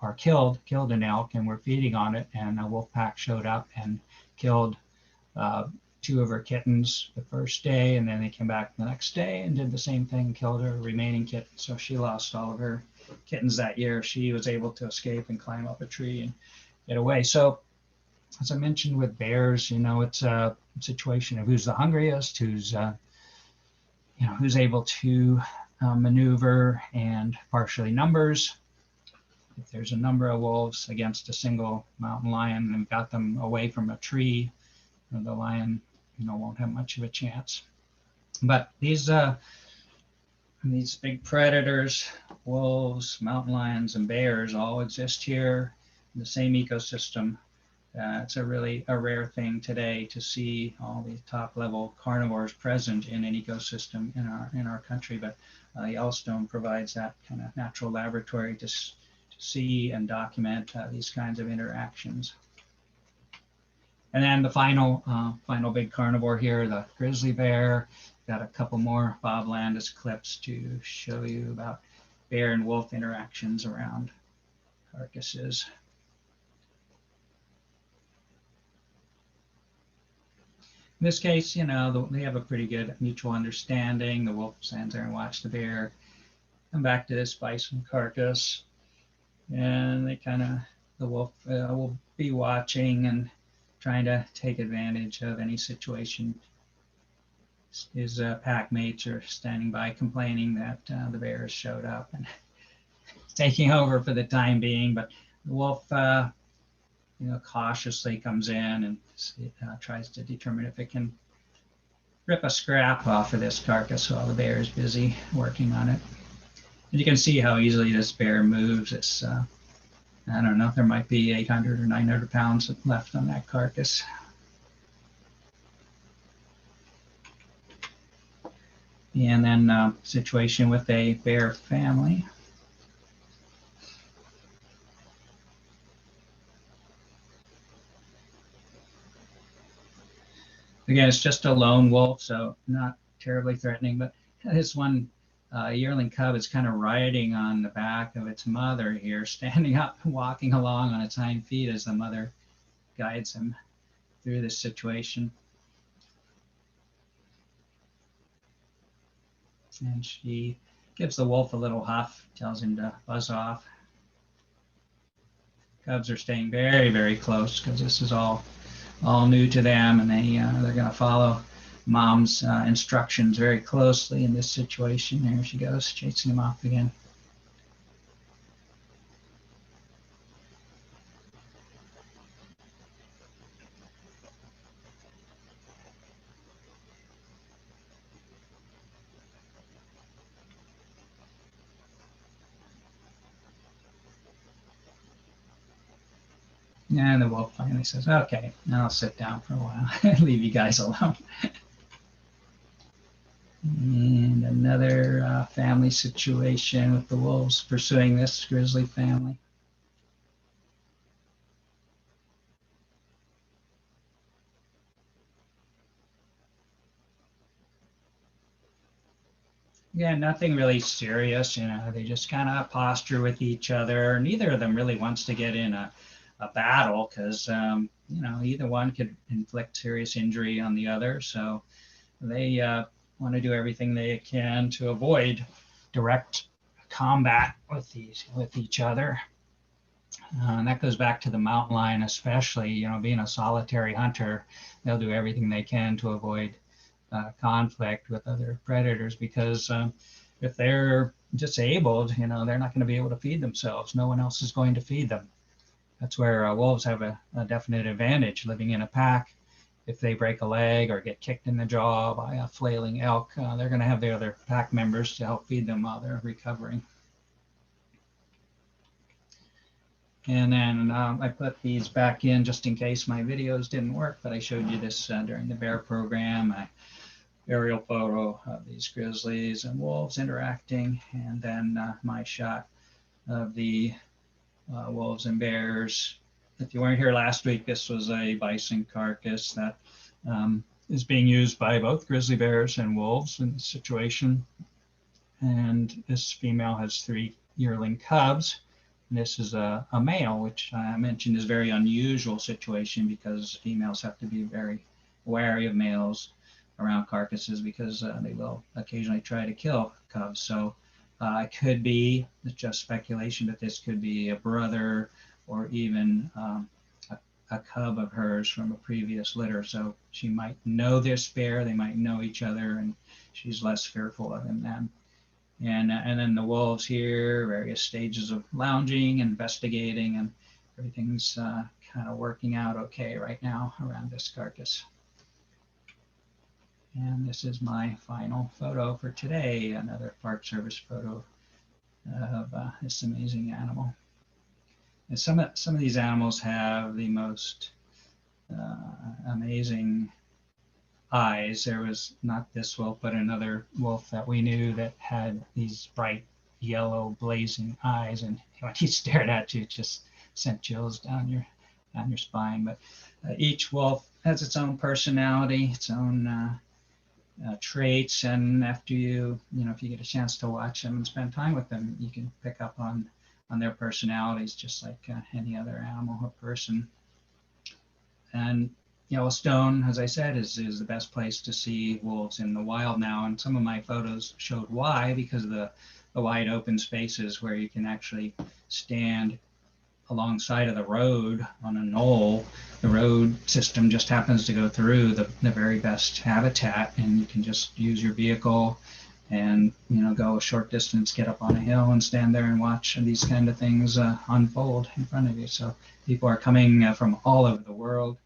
or killed an elk and were feeding on it, and a wolf pack showed up and killed 2 of her kittens the first day, and then they came back the next day and did the same thing, killed her remaining kitten. So she lost all of her kittens that year. She was able to escape and climb up a tree and get away. So as I mentioned with bears, you know, it's a situation of who's the hungriest, who's able to maneuver, and partially numbers. If there's a number of wolves against a single mountain lion and got them away from a tree, the lion, won't have much of a chance. But these big predators, wolves, mountain lions, and bears all exist here in the same ecosystem It's a really a rare thing today to see all the top level carnivores present in an ecosystem in our country, but Yellowstone provides that kind of natural laboratory to see and document these kinds of interactions. And then the final big carnivore here, the grizzly bear. Got a couple more Bob Landis clips to show you about bear and wolf interactions around carcasses. In this case, you know, they have a pretty good mutual understanding. The wolf stands there and watches the bear come back to this bison carcass, and they kind of, the wolf will be watching and trying to take advantage of any situation. His pack mates are standing by complaining that the bear has showed up and taking over for the time being, but the wolf you know, cautiously comes in and tries to determine if it can rip a scrap off of this carcass while the bear is busy working on it. And you can see how easily this bear moves. It's I don't know, there might be 800 or 900 pounds left on that carcass. And then situation with a bear family. Again, it's just a lone wolf, so not terribly threatening, but this one yearling cub is kind of riding on the back of its mother here, standing up, walking along on its hind feet as the mother guides him through this situation. And she gives the wolf a little huff, tells him to buzz off. Cubs are staying very, very close because this is all new to them, and they're going to follow mom's instructions very closely in this situation. There she goes, chasing him off again. And the wolf finally says, okay, I'll sit down for a while and leave you guys alone. And another family situation with the wolves pursuing this grizzly family. Yeah, nothing really serious, you know, they just kind of posture with each other. Neither of them really wants to get in a battle because, you know, either one could inflict serious injury on the other. So they want to do everything they can to avoid direct combat with each other. And that goes back to the mountain lion, especially, you know, being a solitary hunter, they'll do everything they can to avoid conflict with other predators because if they're disabled, you know, they're not going to be able to feed themselves. No one else is going to feed them. That's where wolves have a definite advantage living in a pack. If they break a leg or get kicked in the jaw by a flailing elk, they're going to have the other pack members to help feed them while they're recovering. And then I put these back in just in case my videos didn't work, but I showed you this during the bear program. Aerial photo of these grizzlies and wolves interacting, and then my shot of the wolves and bears. If you weren't here last week, this was a bison carcass that is being used by both grizzly bears and wolves in this situation. And this female has 3 yearling cubs. And this is a male, which I mentioned is a very unusual situation because females have to be very wary of males around carcasses because they will occasionally try to kill cubs. So it could be, it's just speculation, but this could be a brother or even a cub of hers from a previous litter. So she might know this bear, they might know each other, and she's less fearful of him then. And then the wolves here, various stages of lounging, investigating, and everything's kind of working out okay right now around this carcass. And this is my final photo for today, another Park Service photo of this amazing animal. And some of these animals have the most amazing eyes. There was not this wolf, but another wolf that we knew that had these bright yellow blazing eyes, and when he stared at you, it just sent chills down your spine. But each wolf has its own personality, its own traits, and after if you get a chance to watch them and spend time with them, you can pick up on their personalities just like any other animal or person. And Yellowstone, as I said, is the best place to see wolves in the wild now. And some of my photos showed why, because of the wide open spaces where you can actually stand alongside of the road on a knoll. The road system just happens to go through the very best habitat, and you can just use your vehicle and go a short distance, get up on a hill and stand there and watch these kind of things unfold in front of you. So people are coming from all over the world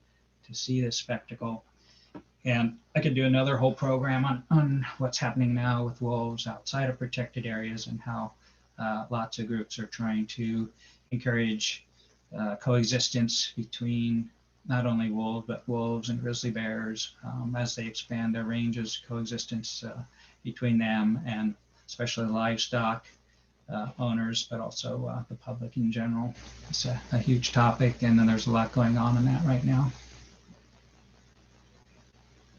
to see this spectacle. And I could do another whole program on what's happening now with wolves outside of protected areas, and how lots of groups are trying to encourage coexistence between not only wolves, but wolves and grizzly bears as they expand their ranges, coexistence between them and especially livestock owners, but also the public in general. It's a huge topic, and then there's a lot going on in that right now.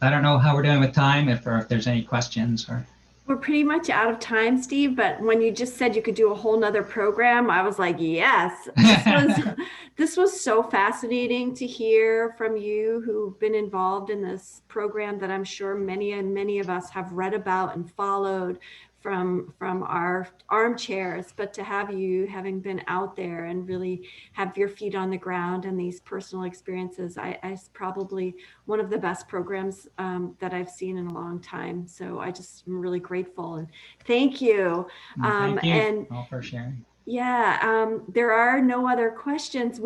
I don't know how we're doing with time, if there's any questions or. We're pretty much out of time, Steve, but when you just said you could do a whole nother program, I was like, yes. This was so fascinating to hear from you who've been involved in this program that I'm sure many and many of us have read about and followed from our armchairs, but to have you having been out there and really have your feet on the ground and these personal experiences, it's probably one of the best programs that I've seen in a long time. So I just am really grateful and thank you. Thank you all for sharing. Yeah, there are no other questions.